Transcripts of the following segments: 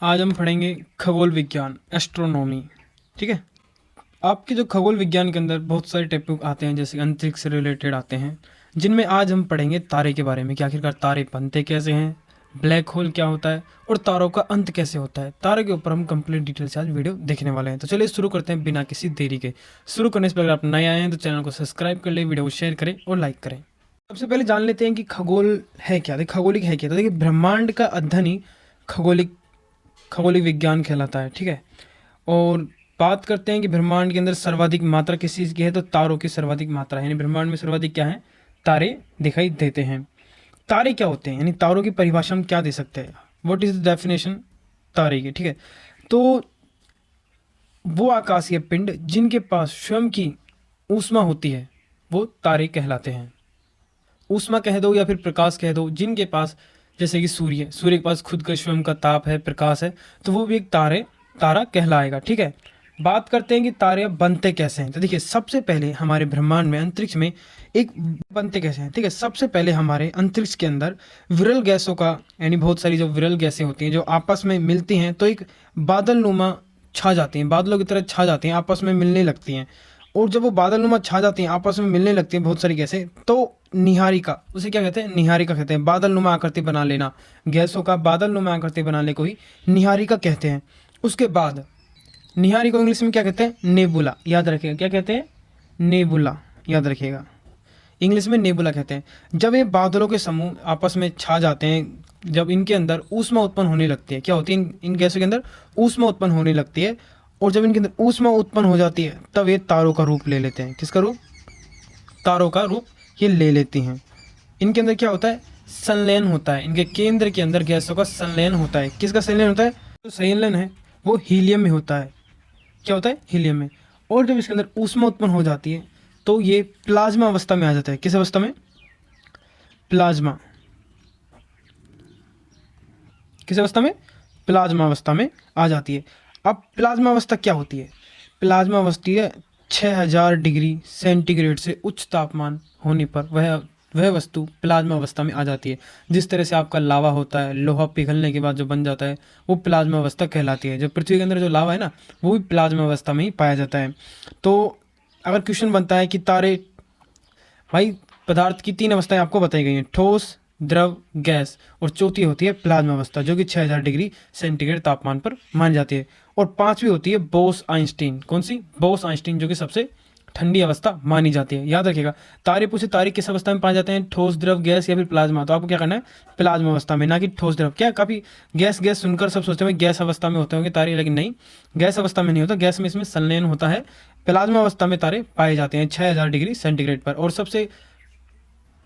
आज हम पढ़ेंगे खगोल विज्ञान, एस्ट्रोनॉमी। ठीक है। आपके जो खगोल विज्ञान के अंदर बहुत सारे टॉपिक आते हैं, जैसे अंतरिक्ष से रिलेटेड आते हैं, जिनमें आज हम पढ़ेंगे तारे के बारे में कि आखिरकार तारे बनते कैसे हैं, ब्लैक होल क्या होता है और तारों का अंत कैसे होता है। तारे के ऊपर हम कंप्लीट डिटेल से आज वीडियो देखने वाले हैं। तो चलिए शुरू करते हैं बिना किसी देरी के। शुरू करने से पहले आप नए आए हैं तो चैनल को सब्सक्राइब कर ले, वीडियो को शेयर करें और लाइक करें। सबसे पहले जान लेते हैं कि खगोल है क्या। देखिए खगोलिक है क्या, तो देखिए ब्रह्मांड का अध्ययन ही खगोलिक विज्ञान कहलाता है। ठीक है। और बात करते हैं कि ब्रह्मांड के अंदर सर्वाधिक मात्रा किस चीज़ की है, तो तारों की सर्वाधिक मात्रा है। यानी ब्रह्मांड में सर्वाधिक क्या है, तारे दिखाई देते हैं। तारे क्या होते हैं, यानी तारों की परिभाषा हम क्या दे सकते हैं, व्हाट इज द डेफिनेशन तारे की। ठीक है। तो वो आकाशीय पिंड जिनके पास स्वयं की ऊष्मा होती है वो तारे कहलाते हैं। ऊष्मा कह दो या फिर प्रकाश कह दो, जिनके पास, जैसे कि सूर्य के पास खुद का स्वयं का ताप है, प्रकाश है, तो वो भी एक तारा कहलाएगा। ठीक है। बात करते हैं कि तारे बनते कैसे हैं। तो देखिए सबसे पहले हमारे ब्रह्मांड में अंतरिक्ष में एक बनते कैसे हैं। ठीक है। सबसे पहले हमारे अंतरिक्ष के अंदर विरल गैसों का, यानी बहुत सारी जो विरल गैसें होती हैं जो आपस में मिलती हैं तो एक बादल नुमा छा जाती हैं, बादलों की तरह छा जाती हैं, आपस में मिलने लगती हैं। और जब वो बादल नुमा छा जाती हैं, आपस में मिलने लगती हैं बहुत सारी गैसें, तो निहारिका, उसे क्या कहते हैं, निहारिका कहते हैं। बादल नुमा आकृति बना लेना, गैसों का बादल नुमा आकृति बनाने को ही निहारिका कहते हैं। उसके बाद निहारिका को इंग्लिश में क्या कहते हैं, नेबुला। याद रखिएगा, क्या कहते हैं, नेबुला। याद रखिएगा, इंग्लिश में नेबुला कहते हैं। जब ये बादलों के समूह आपस में छा जाते हैं, जब इनके अंदर ऊष्मा उत्पन्न होने लगती है, क्या होती है, इन गैसों के अंदर ऊष्मा उत्पन्न होने लगती है, और जब इनके अंदर ऊष्मा उत्पन्न हो जाती है तब ये तारों का रूप ले लेते हैं। किसका रूप, तारों का रूप ये ले लेती हैं। इनके अंदर क्या होता है, संलयन होता है। इनके केंद्र के अंदर गैसों का संलयन होता है। किसका संलयन होता है, तो संलयन है वो हीलियम में होता है। क्या होता है, हीलियम में। और जब इसके अंदर ऊष्मा उत्पन्न हो जाती है तो ये प्लाज्मा अवस्था में आ जाता है। किस अवस्था में, प्लाज्मा। किस अवस्था में, प्लाज्मा अवस्था में आ जाती है। अब प्लाज्मा अवस्था क्या होती है, प्लाज्मा अवस्था है 6000 डिग्री सेंटीग्रेड से उच्च तापमान होने पर वह वस्तु प्लाज्मा अवस्था में आ जाती है। जिस तरह से आपका लावा होता है, लोहा पिघलने के बाद जो बन जाता है वो प्लाज्मा अवस्था कहलाती है। जो पृथ्वी के अंदर जो लावा है ना, वो भी प्लाज्मा अवस्था में ही पाया जाता है। तो अगर क्वेश्चन बनता है कि तारे, भाई पदार्थ की 3 अवस्थाएं आपको बताई गई हैं, ठोस, द्रव, गैस, और चौथी होती है प्लाज्मा अवस्था जो कि 6000 डिग्री सेंटीग्रेड तापमान पर मानी जाती है। और 5वीं होती है बोस आइंस्टीन। कौन सी, बोस आइंस्टीन, जो कि सबसे ठंडी अवस्था मानी जाती है। याद रखिएगा, तारे पूछे तारे किस अवस्था में पाए जाते हैं, ठोस, द्रव, गैस या फिर प्लाज्मा, तो आपको क्या करना है, प्लाज्मा अवस्था में, ना कि ठोस द्रव। क्या काफ़ी गैस गैस सुनकर सब सोचते हैं गैस अवस्था में होते होंगे तारे, लेकिन नहीं, गैस अवस्था में नहीं होता। गैस में इसमें संलयन होता है। प्लाज्मा अवस्था में तारे पाए जाते हैं 6000 डिग्री सेंटीग्रेड पर। और सबसे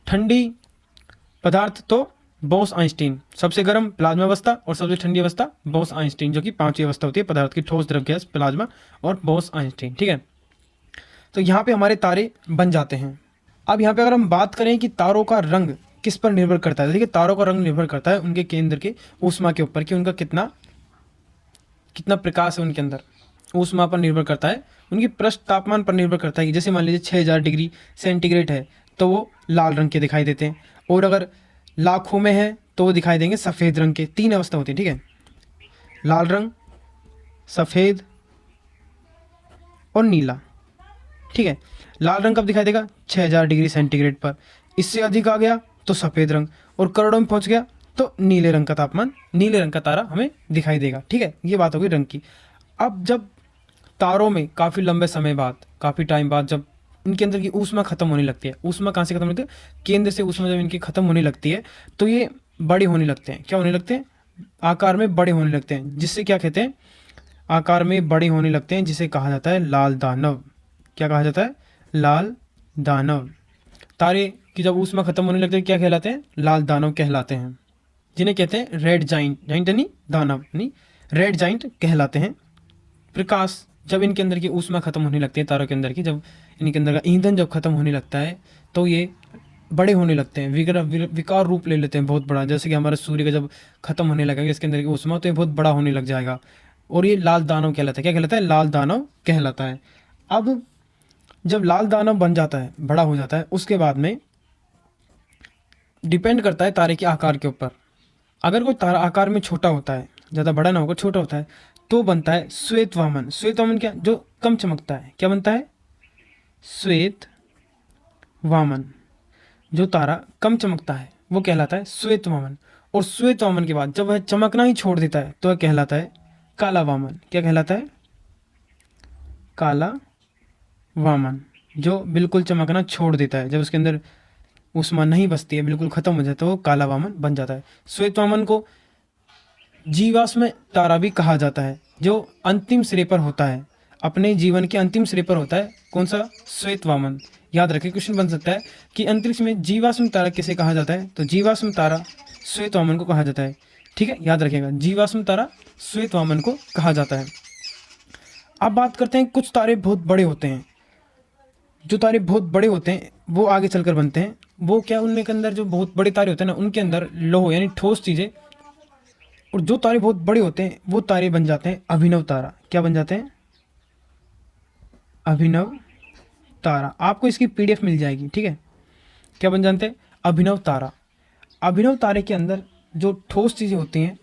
ठंडी पदार्थ तो बोस आइंस्टीन, सबसे गर्म प्लाज्मा अवस्था और सबसे ठंडी अवस्था बोस आइंस्टीन, जो कि 5वीं अवस्था होती है पदार्थ की, ठोस, द्रव, गैस, प्लाज्मा और बोस आइंस्टीन। ठीक है। तो यहाँ पे हमारे तारे बन जाते हैं। अब यहाँ पे अगर हम बात करें कि तारों का रंग किस पर निर्भर करता है, देखिए तारों का रंग निर्भर करता है उनके केंद्र के ऊष्मा के ऊपर, कि उनका कितना प्रकाश है उनके अंदर, ऊष्मा पर निर्भर करता है। उनकी पृष्ठ तापमान पर निर्भर करता है। जैसे मान लीजिए 6000 डिग्री सेंटीग्रेड है तो वो लाल रंग के दिखाई देते हैं, और अगर लाखों में है तो वो दिखाई देंगे सफ़ेद रंग के। 3 अवस्था होती है। ठीक है, लाल रंग, सफ़ेद और नीला। ठीक है। लाल रंग कब दिखाई देगा, 6000 डिग्री सेंटीग्रेड पर। इससे अधिक आ गया तो सफ़ेद रंग, और करोड़ों में पहुंच गया तो नीले रंग का तापमान, नीले रंग का तारा हमें दिखाई देगा। ठीक है, ये बात होगी रंग की। अब जब तारों में काफ़ी लंबे समय बाद, काफ़ी टाइम बाद, जब इनके अंदर की ऊष्मा खत्म होने लगती है, ऊष्मा कहाँ से खत्म होती है, केंद्र से ऊष्मा जब इनकी खत्म होने लगती है तो ये बड़े होने लगते हैं। क्या होने लगते हैं, आकार में बड़े होने लगते हैं, जिससे क्या कहते हैं, आकार में बड़े होने लगते हैं, जिसे कहा जाता है लाल दानव। क्या कहा जाता है, लाल दानव। तारे की जब ऊष्मा खत्म होने लगती है क्या कहलाते हैं, लाल दानव कहलाते हैं, जिन्हें कहते हैं रेड जाइंट। जाइंट यानी दानव, यानी रेड जाइंट कहलाते हैं। प्रकाश जब इनके अंदर की ऊष्मा खत्म होने लगती है, तारों के अंदर की, जब इनके अंदर का ईंधन जब खत्म होने लगता है तो ये बड़े होने लगते हैं, विकार रूप ले लेते हैं, बहुत बड़ा। जैसे कि हमारा सूर्य का जब खत्म होने लगेगा इसके अंदर की ऊष्मा, तो ये बहुत बड़ा होने लग जाएगा, और ये लाल दानव कहलाता है। क्या कहलाता है, लाल दानव कहलाता है। अब जब लाल दानव बन जाता है, बड़ा हो जाता है, उसके बाद में डिपेंड करता है तारे के आकार के ऊपर। अगर कोई तारा आकार में छोटा होता है, ज़्यादा बड़ा ना होकर छोटा होता है, तो बनता है श्वेत वामन। श्वेत वामन क्या, जो कम चमकता है, क्या बनता है, श्वेत वामन। जो तारा कम चमकता है वो कहलाता है श्वेत वामन। और श्वेत वामन के बाद जब वह चमकना ही छोड़ देता है तो वह कहलाता है काला वामन। क्या कहलाता है, काला वामन। जो बिल्कुल चमकना छोड़ देता है, जब उसके अंदर ऊष्मा नहीं बचती है, बिल्कुल खत्म हो जाता है, वो काला वामन बन जाता है। श्वेत वामन को जीवाश्म तारा भी कहा जाता है, जो अंतिम सिरे पर होता है, अपने जीवन के अंतिम सिरे पर होता है। कौन सा, श्वेत वामन। याद रखें, क्वेश्चन बन सकता है कि अंतरिक्ष में जीवाश्म तारा किसे कहा जाता है, तो जीवाश्म तारा श्वेत वामन को कहा जाता है। ठीक है, याद रखिएगा, जीवाश्म तारा श्वेत वामन को कहा जाता है। अब बात करते हैं, कुछ तारे बहुत बड़े होते हैं। जो तारे बहुत बड़े होते हैं वो आगे चलकर बनते हैं। वो क्या, उनमें के अंदर जो बहुत बड़े तारे होते हैं ना, उनके अंदर लोह यानी ठोस चीज़ें, और जो तारे बहुत बड़े होते हैं वो तारे बन जाते हैं अभिनव तारा। क्या बन जाते हैं, अभिनव तारा। आपको इसकी पीडीएफ मिल जाएगी, ठीक है। क्या बन जाते हैं, अभिनव तारा। अभिनव तारे के अंदर जो ठोस चीज़ें होती हैं,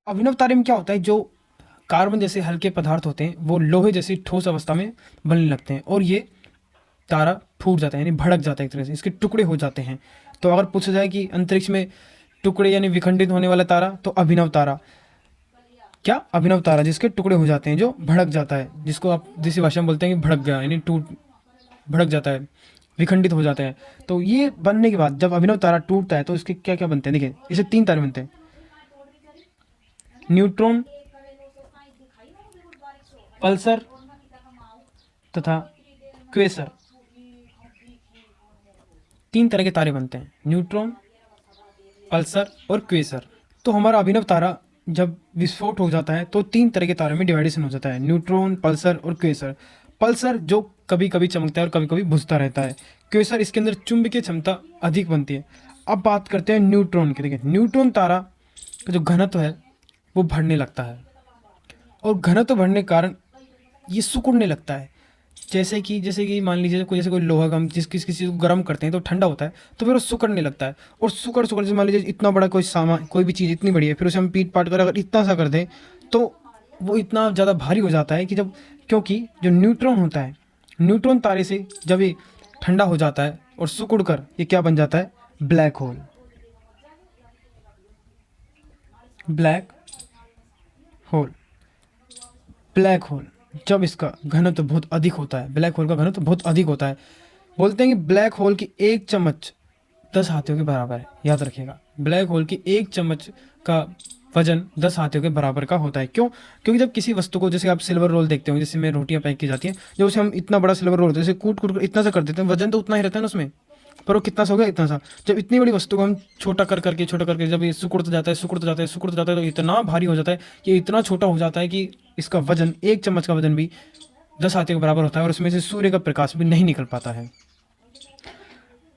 अभिनव तारे में क्या होता है, जो कार्बन जैसे हल्के पदार्थ होते हैं वो लोहे जैसी ठोस अवस्था में बनने लगते हैं, और ये तारा फूट जाता है यानी भड़क जाता है, एक तरह से इसके टुकड़े हो जाते हैं। तो अगर पूछा जाए कि अंतरिक्ष में टुकड़े यानी विखंडित होने वाला तारा, तो अभिनव तारा। क्या, अभिनव तारा, जिसके टुकड़े हो जाते हैं, जो भड़क जाता है, जिसको आप देसी भाषा में बोलते हैं कि भड़क गया, यानी भड़क जाता है, विखंडित हो जाता है। तो ये बनने के बाद जब अभिनव तारा टूटता है तो इसके क्या क्या बनते हैं, देखिए इसे 3 तारे बनते हैं, न्यूट्रॉन, पल्सर तथा क्वेसर। 3 तरह के तारे बनते हैं, न्यूट्रॉन, पल्सर और क्वेसर। तो हमारा अभिनव तारा जब विस्फोट हो जाता है तो 3 तरह के तारों में डिवाइडेशन हो जाता है, न्यूट्रॉन, पल्सर और क्वेसर। पल्सर जो कभी कभी चमकता है और कभी कभी बुझता रहता है। क्वेसर, इसके अंदर चुंबकीय क्षमता अधिक बनती है। अब बात करते हैं न्यूट्रॉन की। देखिए, न्यूट्रॉन तारा का जो घनत्व है वो बढ़ने लगता है, और घनत्व बढ़ने के कारण ये सिकुड़ने लगता है। जैसे कि मान लीजिए कोई लोहा का हम किसी चीज़ को गर्म करते हैं तो ठंडा होता है, तो फिर वो सिकुड़ने लगता है। और सिकुड़ जैसे मान लीजिए इतना बड़ा कोई सामान, कोई भी चीज़ इतनी बड़ी है, फिर उसे हम पीट पाट कर अगर इतना सा कर दें तो वो इतना ज़्यादा भारी हो जाता है कि जब, क्योंकि जो न्यूट्रॉन होता है, न्यूट्रॉन तारे से जब ये ठंडा हो जाता है और सिकुड़ कर ये क्या बन जाता है, black hole. Black hole, black hole जब इसका घनत्व बहुत अधिक होता है, ब्लैक होल का घनत्व बहुत अधिक होता है, बोलते हैं कि ब्लैक होल की 1 चम्मच 10 हाथियों के बराबर है। याद रखिएगा, ब्लैक होल की 1 चम्मच का वजन 10 हाथियों के बराबर का होता है। क्यों, क्योंकि जब किसी वस्तु को, जैसे आप सिल्वर रोल देखते हो, जैसे में रोटियां पैक की जाती हैं, जब उसे हम इतना बड़ा सिल्वर रोल होता है, जैसे कूट कर इतना सा कर देते हैं, वजन तो उतना ही रहता है ना उसमें, पर वो कितना सा हो गया, इतना सा। जब इतनी बड़ी वस्तु को हम छोटा करके जब ये सिकुड़ता जाता है तो इतना भारी हो जाता है, ये इतना छोटा हो जाता है कि इसका वजन, 1 चम्मच का वजन भी 10 हाथियों के बराबर होता है, और उसमें से सूर्य का प्रकाश भी नहीं निकल पाता है।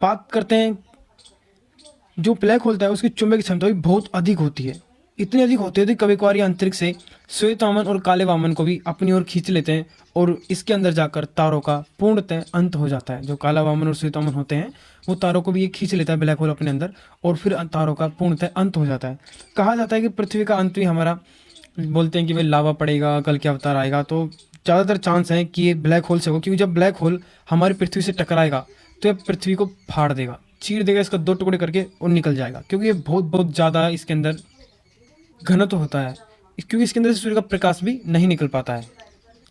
बात करते हैं, जो ब्लैक होल होता है उसकी चुंबकीय क्षमता भी बहुत अधिक होती है, इतनी अधिक होती है कि कभी कभार ये अंतरिक्ष से श्वेत वामन और काले वामन को भी अपनी ओर खींच लेते हैं, और इसके अंदर जाकर तारों का पूर्णतः अंत हो जाता है। जो काला वामन और श्वेत वामन होते हैं वो तारों को भी ये खींच लेता है, ब्लैक होल अपने अंदर, और फिर तारों का पूर्णतः अंत हो जाता है। कहा जाता है कि पृथ्वी का अंत भी हमारा, बोलते हैं कि भाई लावा पड़ेगा, कल क्या अवतार आएगा, तो ज़्यादातर चांस है कि ये ब्लैक होल से हो, क्योंकि जब ब्लैक होल हमारी पृथ्वी से टकराएगा तो ये पृथ्वी को फाड़ देगा, चीर देगा, इसका 2 टुकड़े करके और निकल जाएगा, क्योंकि ये बहुत ज़्यादा इसके अंदर घनत्व होता है, क्योंकि इसके अंदर से सूर्य का प्रकाश भी नहीं निकल पाता है।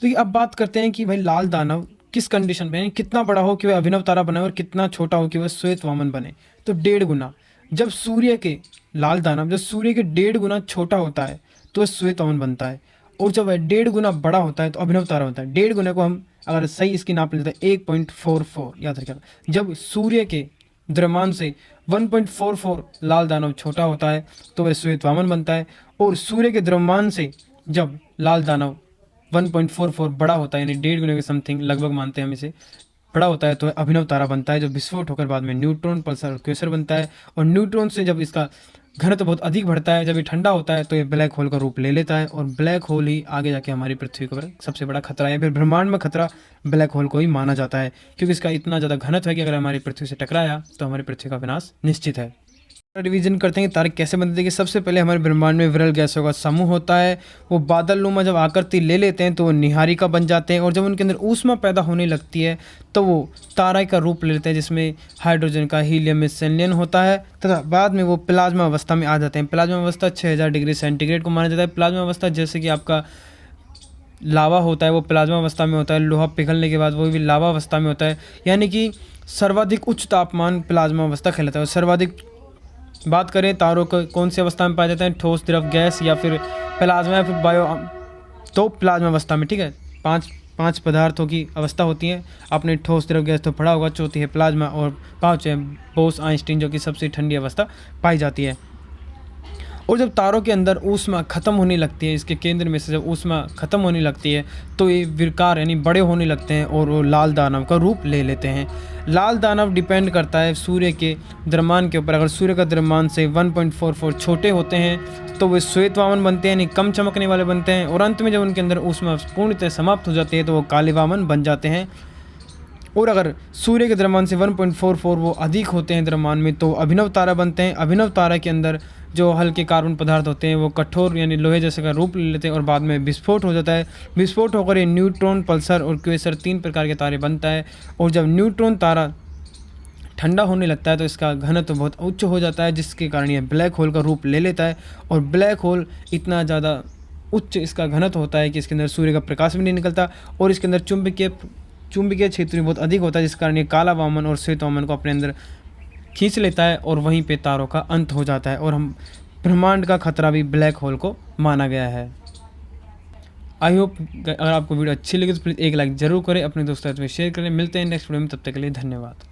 तो ये अब बात करते हैं कि भाई लाल दानव किस कंडीशन में, यानी कितना बड़ा हो कि वह अभिनव तारा बने और कितना छोटा हो कि वह श्वेत वामन बने। तो 1.5 गुना, जब सूर्य के, लाल दानव जब सूर्य के 1.5 गुना छोटा होता है तो वह श्वेत वामन बनता है, और जब वह 1.5 गुना बड़ा होता है तो अभिनव तारा बनता है। 1.5 गुना को हम अगर सही इसकी नाप लेते हैं 1.44, याद रखिएगा। जब सूर्य के द्रव्यमान से 1.44 लाल दानव छोटा होता है तो वह श्वेत वामन बनता है, और सूर्य के द्रव्यमान से जब लाल दानव 1.44 बड़ा होता है, यानी 1.5 गुना के समथिंग लगभग मानते हैं हम इसे, बड़ा होता है तो अभिनव तारा बनता है, जो विस्फोट होकर बाद में न्यूट्रॉन, पल्सर और क्वेसर बनता है। और न्यूट्रॉन से जब इसका घनत्व बहुत अधिक बढ़ता है, जब ये ठंडा होता है तो ये ब्लैक होल का रूप ले लेता है, और ब्लैक होल ही आगे जाके हमारी पृथ्वी पर सबसे बड़ा खतरा है। फिर ब्रह्मांड में खतरा ब्लैक होल को ही माना जाता है, क्योंकि इसका इतना ज़्यादा घनत्व है कि अगर हमारी पृथ्वी से टकराया तो हमारी पृथ्वी का विनाश निश्चित है। रिवीजन करते हैं कि तारे कैसे बनते हैं। कि सबसे पहले हमारे ब्रह्मांड में विरल गैसों का समूह होता है, वो बादल नुमा जब आकृति ले लेते हैं तो वो निहारिका बन जाते हैं, और जब उनके अंदर ऊष्मा पैदा होने लगती है तो वो तारा का रूप ले लेते हैं, जिसमें हाइड्रोजन का, हीलियम में संलयन होता है, तथा बाद में वो प्लाज्मा अवस्था में आ जाते हैं। प्लाज्मा अवस्था 6000 डिग्री सेंटीग्रेड को माना जाता है। प्लाज्मा अवस्था जैसे कि आपका लावा होता है वो प्लाज्मा अवस्था में होता है, लोहा पिघलने के बाद वो भी लावा अवस्था में होता है, यानी कि सर्वाधिक उच्च तापमान प्लाज्मा अवस्था कहलाता है। सर्वाधिक बात करें तारों को कौन सी अवस्था में पाए जाते हैं, ठोस, द्रव, गैस या फिर प्लाज्मा या फिर बायो, तो प्लाज्मा अवस्था में, ठीक है। पांच पदार्थों की अवस्था होती है, आपने ठोस, द्रव, गैस तो पढ़ा होगा। चौथी है प्लाज्मा, और पाँच है बोस आइंस्टीन, जो कि सबसे ठंडी अवस्था पाई जाती है। और जब तारों के अंदर ऊष्मा खत्म होने लगती है, इसके केंद्र में से जब ऊष्मा खत्म होने लगती है तो ये विकार यानी बड़े होने लगते हैं और वो लाल दानव का रूप ले लेते हैं। लाल दानव डिपेंड करता है सूर्य के द्रव्यमान के ऊपर। अगर सूर्य का द्रव्यमान से 1.44 छोटे होते हैं तो वे श्वेत वामन बनते हैं, यानी कम चमकने वाले बनते हैं, और अंत में जब उनके अंदर ऊष्मा पूर्णतः समाप्त हो जाती है तो वो काले वामन बन जाते हैं। और अगर सूर्य के द्रव्यमान से 1.44 वो अधिक होते हैं द्रव्यमान में तो अभिनव तारा बनते हैं। अभिनव तारा के अंदर जो हल्के कार्बन पदार्थ होते हैं वो कठोर यानी लोहे जैसे का रूप ले लेते हैं और बाद में विस्फोट हो जाता है। विस्फोट होकर ये न्यूट्रॉन, पल्सर और क्वेसर 3 प्रकार के तारे बनता है। और जब न्यूट्रॉन तारा ठंडा होने लगता है तो इसका घनत्व बहुत उच्च हो जाता है, जिसके कारण ये ब्लैक होल का रूप ले लेता है। और ब्लैक होल इतना ज़्यादा उच्च इसका घनत्व होता है कि इसके अंदर सूर्य का प्रकाश भी नहीं निकलता, और इसके अंदर चुंबकीय क्षेत्र भी बहुत अधिक होता है, जिस कारण ये काला वामन और श्वेत वामन को अपने अंदर खींच लेता है, और वहीं पे तारों का अंत हो जाता है। और हम ब्रह्मांड का खतरा भी ब्लैक होल को माना गया है। आई होप अगर आपको वीडियो अच्छी लगी तो प्लीज़ एक लाइक जरूर करें, अपने दोस्तों में शेयर करें। मिलते हैं नेक्स्ट वीडियो में, तब तक के लिए धन्यवाद।